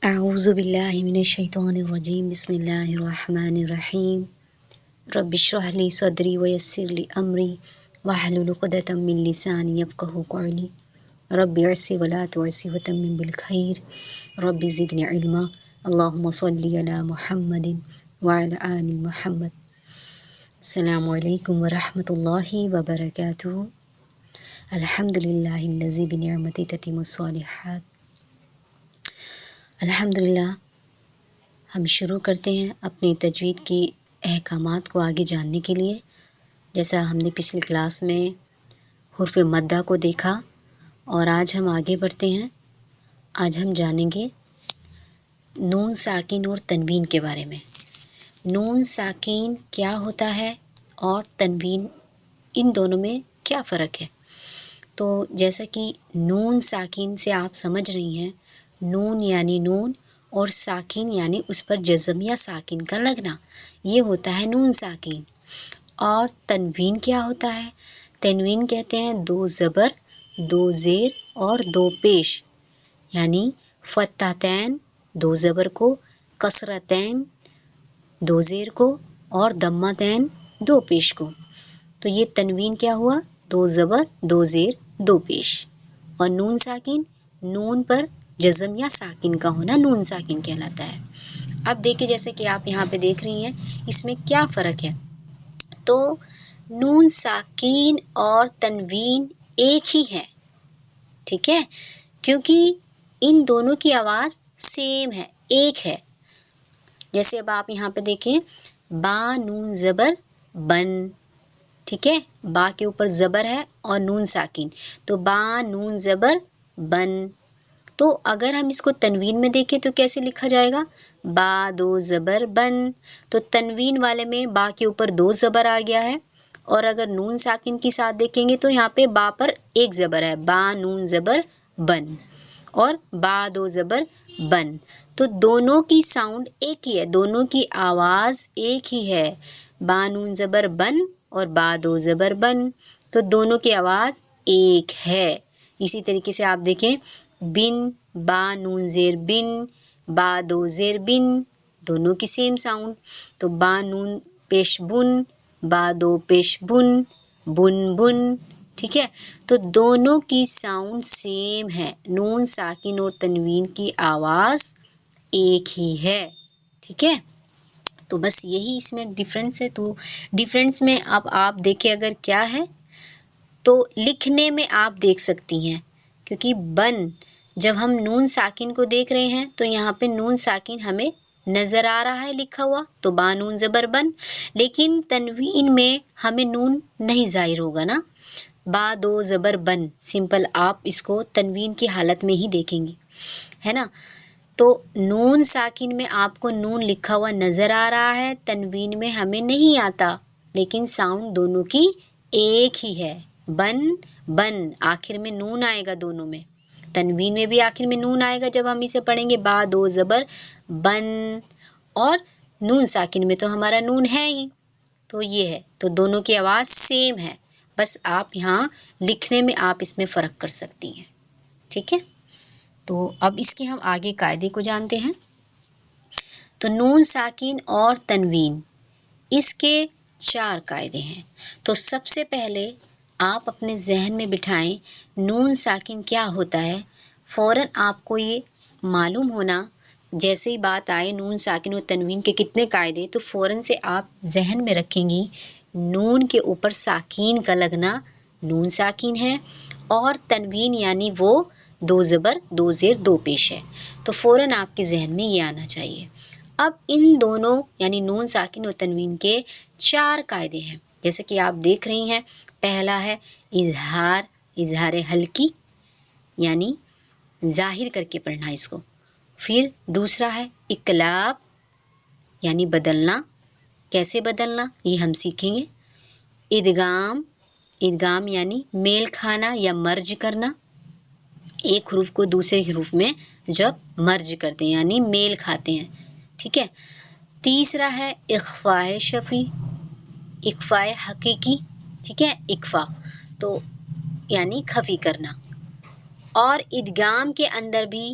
أعوذ بالله من الشيطان الرجيم بسم الله الرحمن الرحيم رب اشرح لي صدري ويسر لي أمري واحلل عقدة من لساني يفقهوا قولي رب يسر ولا تعسر وتمم بالخير رب زدني علما اللهم صل على محمد وعلى آل محمد. السلام علیکم ورحمۃ اللہ وبرکاتہ. الحمد للہ الذی بنعمتہ تتم الصالحات. الحمد للہ ہم شروع کرتے ہیں اپنی تجوید کی احکامات کو آگے جاننے کے لیے. جیسا ہم نے پچھلی کلاس میں حرف مدہ کو دیکھا اور آج ہم آگے بڑھتے ہیں. آج ہم جانیں گے نون ساکن اور تنوین کے بارے میں. نون ساکن کیا ہوتا ہے اور تنوین، ان دونوں میں کیا فرق ہے؟ تو جیسا کہ نون ساکن سے آپ سمجھ رہی ہیں، نون یعنی نون اور ساکن یعنی اس پر جزم یا ساکن کا لگنا، یہ ہوتا ہے نون ساکن. اور تنوین کیا ہوتا ہے؟ تنوین کہتے ہیں دو زبر، دو زیر اور دو پیش، یعنی فتحتین دو زبر کو، کسرتین دو زیر کو اور ضمتین دو پیش کو. تو یہ تنوین کیا ہوا؟ دو زبر، دو زیر، دو پیش. اور نون ساکن، نون پر جزم یا ساکن کا ہونا نون ساکن کہلاتا ہے. اب دیکھیں جیسے کہ آپ یہاں پہ دیکھ رہی ہیں، اس میں کیا فرق ہے. تو نون ساکن اور تنوین ایک ہی ہے، ٹھیک ہے، کیونکہ ان دونوں کی آواز سیم ہے، ایک ہے. جیسے اب آپ یہاں پہ دیکھیں، با نون زبر بن، ٹھیک ہے، با کے اوپر زبر ہے اور نون ساکن، تو با نون زبر بن. تو اگر ہم اس کو تنوین میں دیکھیں تو کیسے لکھا جائے گا؟ با دو زبر بن. تو تنوین والے میں با کے اوپر دو زبر آ گیا ہے، اور اگر نون ساکن کے ساتھ دیکھیں گے تو یہاں پہ با پر ایک زبر ہے، با نون زبر بن اور با دو زبر بن. تو دونوں کی ساؤنڈ ایک ہی ہے، دونوں کی آواز ایک ہی ہے، با نون زبر بن اور با دو زبر بن. تو دونوں کی آواز ایک ہے. اسی طریقے سے آپ دیکھیں، بن با نون زیر بن، با دو زیر بن، دونوں کی سیم ساؤنڈ. تو با نون پیش بن، با دو پیش بن، بن بن، ٹھیک ہے. تو دونوں کی ساؤنڈ سیم ہے، نون ساکن اور تنوین کی آواز ایک ہی ہے، ٹھیک ہے. تو بس یہی اس میں ڈفرینس ہے. تو ڈفرینس میں اب آپ دیکھیں اگر کیا ہے، تو لکھنے میں آپ دیکھ سکتی ہیں، کیونکہ بن جب ہم نون ساکن کو دیکھ رہے ہیں تو یہاں پہ نون ساکن ہمیں نظر آ رہا ہے لکھا ہوا، تو با نون زبر بن. لیکن تنوین میں ہمیں نون نہیں ظاہر ہوگا نا، با دو زبر بن، سمپل آپ اس کو تنوین کی حالت میں ہی دیکھیں گے، ہے نا. تو نون ساکن میں آپ کو نون لکھا ہوا نظر آ رہا ہے، تنوین میں ہمیں نہیں آتا، لیکن ساؤنڈ دونوں کی ایک ہی ہے، بن بن، آخر میں نون آئے گا دونوں میں. تنوین میں بھی آخر میں نون آئے گا جب ہم اسے پڑھیں گے با دو زبر بن، اور نون ساکن میں تو ہمارا نون ہے ہی. تو یہ ہے، تو دونوں کی آواز سیم ہے، بس آپ یہاں لکھنے میں آپ اس میں فرق کر سکتی ہیں، ٹھیک ہے. تو اب اس کے ہم آگے قاعدے کو جانتے ہیں. تو نون ساکن اور تنوین، اس کے 4 قاعدے ہیں. تو سب سے پہلے آپ اپنے ذہن میں بٹھائیں نون ساکن کیا ہوتا ہے. فوراً آپ کو یہ معلوم ہونا، جیسے ہی بات آئے نون ساکن اور تنوین کے کتنے قاعدے، تو فوراً سے آپ ذہن میں رکھیں گی نون کے اوپر ساکین کا لگنا نون ساکن ہے، اور تنوین یعنی وہ دو زبر دو زیر دو پیش ہے. تو فوراً آپ کے ذہن میں یہ آنا چاہیے. اب ان دونوں یعنی نون ساکن اور تنوین کے 4 قاعدے ہیں، جیسے کہ آپ دیکھ رہی ہیں. پہلا ہے اظہار، اظہار حلقی، یعنی ظاہر کر کے پڑھنا اس کو. پھر دوسرا ہے اقلاب، یعنی بدلنا. کیسے بدلنا یہ ہم سیکھیں گے. ادغام، ادغام یعنی میل کھانا یا مرج کرنا، ایک حروف کو دوسرے حروف میں جب مرج کرتے ہیں یعنی میل کھاتے ہیں، ٹھیک ہے. تیسرا ہے اخفاء شفی، اخفاء حقیقی، ٹھیک ہے، اخفا تو یعنی خفی کرنا. اور ادغام کے اندر بھی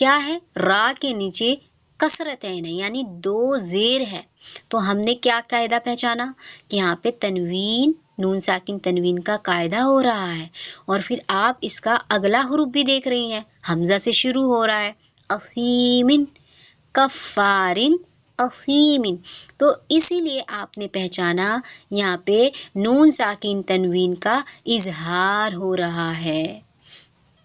کیا ہے؟ را کے نیچے کسرتین ہے یعنی 2 زیر ہے. تو ہم نے کیا قاعدہ پہچانا کہ یہاں پہ تنوین نون ساکن تنوین کا قاعدہ ہو رہا ہے. اور پھر آپ اس کا اگلا حروف بھی دیکھ رہی ہیں، حمزہ سے شروع ہو رہا ہے. اثیمن، کفارن، اثیمن. تو اسی لیے آپ نے پہچانا یہاں پہ نون ساکن تنوین کا اظہار ہو رہا ہے.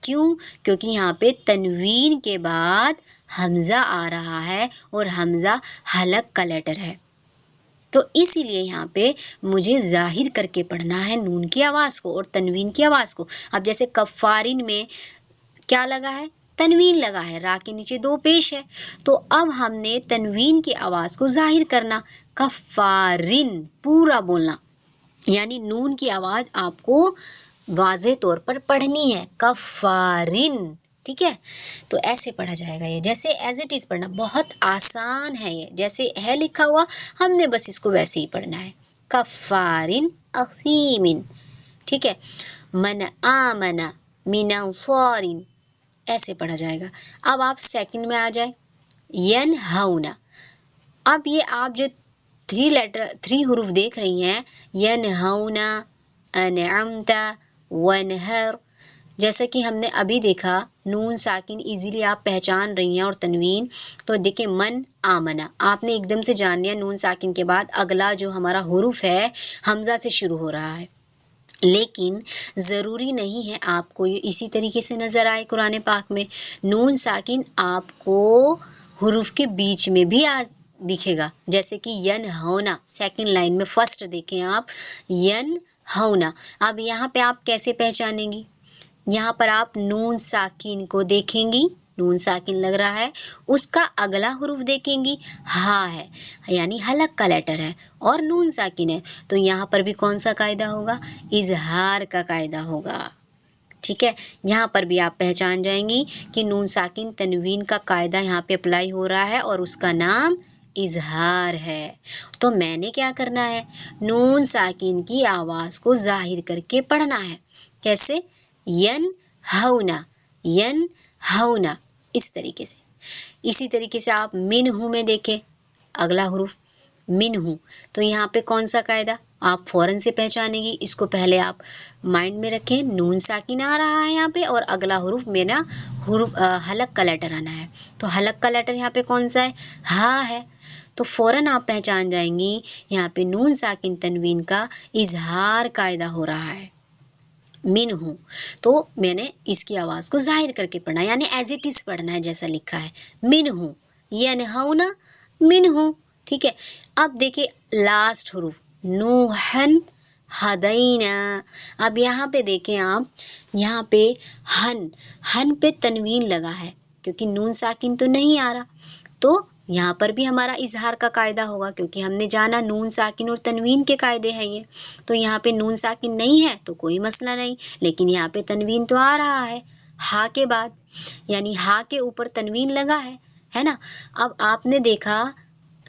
کیوں؟ کیونکہ یہاں پہ تنوین کے بعد حمزہ آ رہا ہے اور حمزہ حلق کا لیٹر ہے. تو اسی لیے یہاں پہ مجھے ظاہر کر کے پڑھنا ہے نون کی آواز کو اور تنوین کی آواز کو. اب جیسے کفارن میں کیا لگا ہے؟ تنوین لگا ہے، را کے نیچے 2 پیش ہے. تو اب ہم نے تنوین کی آواز کو ظاہر کرنا، کفارن پورا بولنا، یعنی نون کی آواز آپ کو واضح طور پر پڑھنی ہے، کفارن. ٹھیک ہے، تو ایسے پڑھا جائے گا. یہ جیسے ایز اٹ از پڑھنا، بہت آسان ہے. یہ جیسے ہے لکھا ہوا ہم نے بس اس کو ویسے ہی پڑھنا ہے، کفارن اثیمن. ٹھیک ہے، من آمن من انصارن، ایسے پڑھا جائے گا. اب آپ سیکنڈ میں آ جائیں، ینہونا. اب یہ آپ جو 3 حروف دیکھ رہی ہیں، ینہونا، انعمت، ونہر، جیسا کہ ہم نے ابھی دیکھا نون ساکن ایزیلی آپ پہچان رہی ہیں اور تنوین. تو دیکھیں من آمنا، آپ نے ایک دم سے جان لیا نون ساکن کے بعد اگلا جو ہمارا حروف ہے حمزہ سے شروع ہو رہا ہے. لیکن ضروری نہیں ہے آپ کو یہ اسی طریقے سے نظر آئے. قرآن پاک میں نون ساکن آپ کو حروف کے بیچ میں بھی دکھے گا، جیسے کہ ین ہونا سیکنڈ لائن میں فرسٹ دیکھیں آپ، ین ہونا. اب یہاں پہ آپ کیسے پہچانیں گی؟ یہاں پر آپ نون ساکن کو دیکھیں گی، نون ساکن لگ رہا ہے، اس کا اگلا حروف دیکھیں گی، ہا ہے یعنی حلق کا لیٹر ہے اور نون ساکن ہے. تو یہاں پر بھی کون سا قاعدہ ہوگا؟ اظہار کا قاعدہ ہوگا. ٹھیک ہے، یہاں پر بھی آپ پہچان جائیں گی کہ نون ساکن تنوین کا قاعدہ یہاں پہ اپلائی ہو رہا ہے اور اس کا نام اظہار ہے. تو میں نے کیا کرنا ہے؟ نون ساکن کی آواز کو ظاہر کر کے پڑھنا ہے. کیسے؟ ین ہونا، ین ہونا، اس طریقے سے. اسی طریقے سے آپ من ہوں میں دیکھیں اگلا حروف من ہوں، تو یہاں پہ کون سا قاعدہ آپ فوراً سے پہچانیں گی. اس کو پہلے آپ مائنڈ میں رکھیں، نون ساکن آ رہا ہے یہاں پہ اور اگلا حروف میرا حروف حلق کا لیٹر آنا ہے. تو حلق کا لیٹر یہاں پہ کون سا ہے؟ ہا ہے. تو فوراً آپ پہچان جائیں گی یہاں پہ نون ساکن تنوین کا اظہار قاعدہ ہو رہا ہے، من ہوں. تو میں نے اس کی آواز کو ظاہر کر کے پڑھنا، یعنی ایز اٹ از پڑھنا ہے جیسا لکھا ہے، من ہوں، ینہونا من ہوں. ٹھیک ہے، اب دیکھیں لاسٹ حروف نوحن ہدینا. اب یہاں پہ دیکھیں آپ، یہاں پہ ہن پہ تنوین لگا ہے کیونکہ نون ساکن تو نہیں آ رہا. تو یہاں پر بھی ہمارا اظہار کا قاعدہ ہوگا کیونکہ ہم نے جانا نون ساکن اور تنوین کے قاعدے ہیں یہ. تو یہاں پہ نون ساکن نہیں ہے تو کوئی مسئلہ نہیں، لیکن یہاں پہ تنوین تو آ رہا ہے ہا کے بعد، یعنی ہا کے اوپر تنوین لگا ہے نا. اب آپ نے دیکھا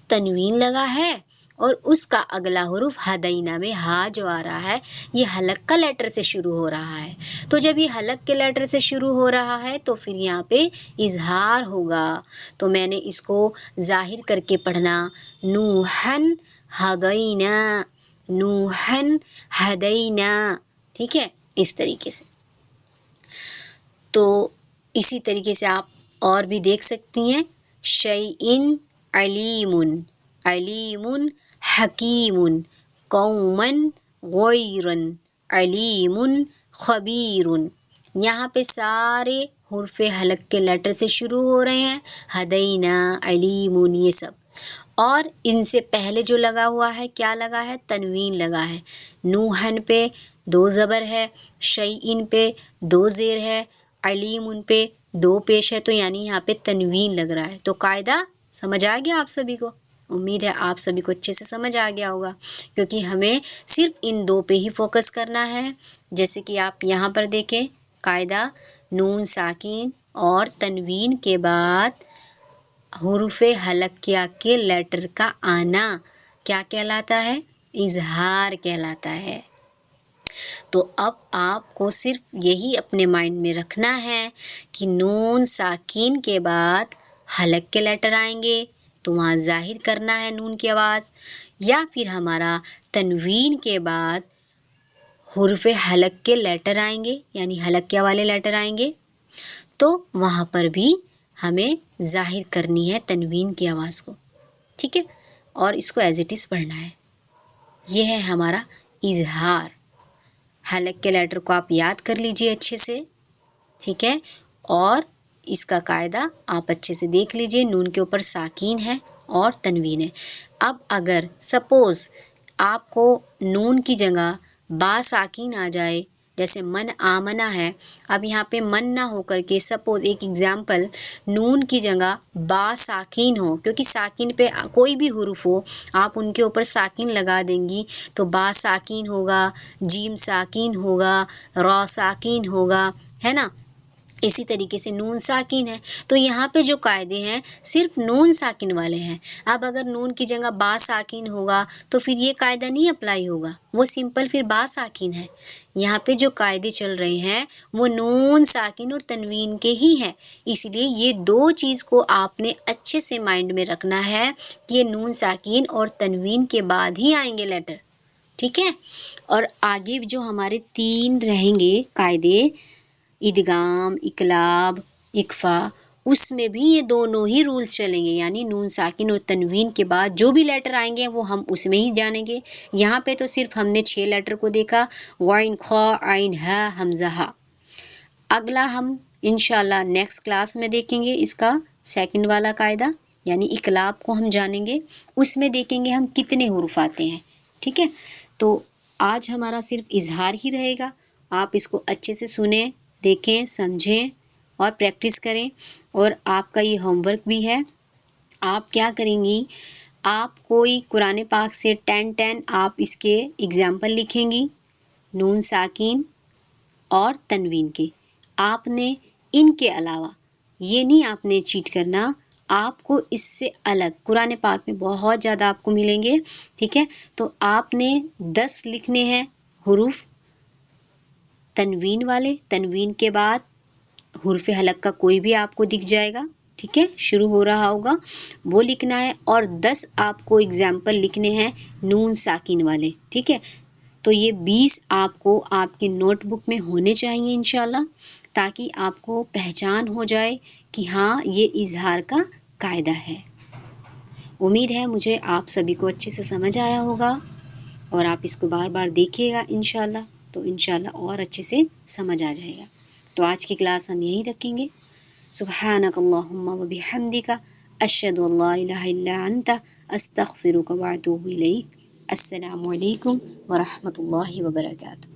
تنوین لگا ہے اور اس کا اگلا حروف ہدینا میں ہا جو آ رہا ہے یہ حلق کا لیٹر سے شروع ہو رہا ہے. تو جب یہ حلق کے لیٹر سے شروع ہو رہا ہے تو پھر یہاں پہ اظہار ہوگا. تو میں نے اس کو ظاہر کر کے پڑھنا، نوحن ہدینا، نوحن ہدینا. ٹھیک ہے، اس طریقے سے. تو اسی طریقے سے آپ اور بھی دیکھ سکتی ہیں، شیئن علیم، علیم حکیم، قومن غیرن، علیم خبیر. یہاں پہ سارے حرف حلق کے لیٹر سے شروع ہو رہے ہیں، ہدینا، علیم، یہ سب. اور ان سے پہلے جو لگا ہوا ہے کیا لگا ہے؟ تنوین لگا ہے. نوحن پہ 2 زبر ہے، شیئن پہ 2 زیر ہے، علیم ان پہ 2 پیش ہے، تو یعنی یہاں پہ تنوین لگ رہا ہے. تو قاعدہ سمجھ آ گیا آپ سبھی کو؟ امید ہے آپ سبھی کو اچھے سے سمجھ آ گیا ہوگا کیونکہ ہمیں صرف ان 2 پہ ہی فوکس کرنا ہے. جیسے کہ آپ یہاں پر دیکھیں قاعدہ، نون ساکن اور تنوین کے بعد حروف حلقیہ کے لیٹر کا آنا کیا کہلاتا ہے؟ اظہار کہلاتا ہے. تو اب آپ کو صرف یہی اپنے مائنڈ میں رکھنا ہے کہ نون ساکین کے بعد حلق کے لیٹر آئیں گے تو وہاں ظاہر کرنا ہے نون کی آواز، یا پھر ہمارا تنوین کے بعد حرف حلق کے لیٹر آئیں گے یعنی حلقیہ والے لیٹر آئیں گے تو وہاں پر بھی ہمیں ظاہر کرنی ہے تنوین کی آواز کو، ٹھیک ہے، اور اس کو ایز اٹ از پڑھنا ہے۔ یہ ہے ہمارا اظہار۔ حلق کے لیٹر کو آپ یاد کر لیجئے اچھے سے، ٹھیک ہے، اور اس کا قاعدہ آپ اچھے سے دیکھ لیجئے، نون کے اوپر ساکین ہے اور تنوین ہے۔ اب اگر سپوز آپ کو نون کی جگہ با ساکین آ جائے، جیسے من آمنا ہے، اب یہاں پہ من نہ ہو کر کے سپوز ایک ایگزامپل نون کی جگہ با ساکین ہو، کیونکہ ساکین پہ کوئی بھی حروف ہو آپ ان کے اوپر ساکین لگا دیں گی تو با ساکین ہوگا، جیم ساکین ہوگا، را ساکین ہوگا، ہے نا، اسی طریقے سے نون ساکین ہے۔ تو یہاں پہ جو قاعدے ہیں صرف نون ساکن والے ہیں۔ اب اگر نون کی جگہ با ساکین ہوگا تو پھر یہ قاعدہ نہیں اپلائی ہوگا، وہ سمپل پھر با ساکین ہے۔ یہاں پہ جو قاعدے چل رہے ہیں وہ نون ساکن اور تنوین کے ہی ہیں، اس لیے یہ دو چیز کو آپ نے اچھے سے مائنڈ میں رکھنا ہے کہ یہ نون ساکین اور تنوین کے بعد ہی آئیں گے لیٹر، ٹھیک ہے۔ اور آگے جو ہمارے 3 رہیں گے قاعدے، ادغام، اقلاب، اخفا، اس میں بھی یہ دونوں ہی رولز چلیں گے، یعنی نون ساکن اور تنوین کے بعد جو بھی لیٹر آئیں گے وہ ہم اس میں ہی جانیں گے۔ یہاں پہ تو صرف ہم نے 6 لیٹر کو دیکھا، غین، خا، عین، ہا، حمزہ، ہا۔ اگلا ہم انشاءاللہ نیکسٹ کلاس میں دیکھیں گے اس کا سیکنڈ والا قاعدہ، یعنی اقلاب کو ہم جانیں گے، اس میں دیکھیں گے ہم کتنے حروف آتے ہیں، ٹھیک ہے۔ تو آج ہمارا صرف اظہار ہی رہے گا، آپ اس کو اچھے سے سنیں، دیکھیں، سمجھیں اور پریکٹس کریں۔ اور آپ کا یہ ہوم ورک بھی ہے، آپ کیا کریں گی، آپ کوئی قرآن پاک سے 10 آپ اس کے اگزامپل لکھیں گی، نون ساکین اور تنوین کے۔ آپ نے ان کے علاوہ یہ نہیں آپ نے چیٹ کرنا، آپ کو اس سے الگ قرآن پاک میں بہت زیادہ آپ کو ملیں گے، ٹھیک ہے، تو آپ نے 10 لکھنے ہیں حروف تنوین والے، تنوین کے بعد حرف حلق کا کوئی بھی آپ کو دکھ جائے گا، ٹھیک ہے، شروع ہو رہا ہوگا، وہ لکھنا ہے، اور 10 آپ کو اگزامپل لکھنے ہیں نون ساکین والے، ٹھیک ہے۔ تو یہ 20 آپ کو آپ کی نوٹ بک میں ہونے چاہیے انشاءاللہ، تاکہ آپ کو پہچان ہو جائے کہ ہاں یہ اظہار کا قاعدہ ہے۔ امید ہے مجھے آپ سبھی کو اچھے سے سمجھ آیا ہوگا، اور آپ اس کو بار بار دیکھیے گا انشاءاللہ، تو انشاءاللہ اور اچھے سے سمجھ آ جائے گا۔ تو آج کی کلاس ہم یہیں رکھیں گے۔ سبحانک اللہم و بحمدک، اشہد ان لا الہ الا انت، استغفرک و اتوب الیک۔ السلام علیکم ورحمۃ اللہ وبرکاتہ۔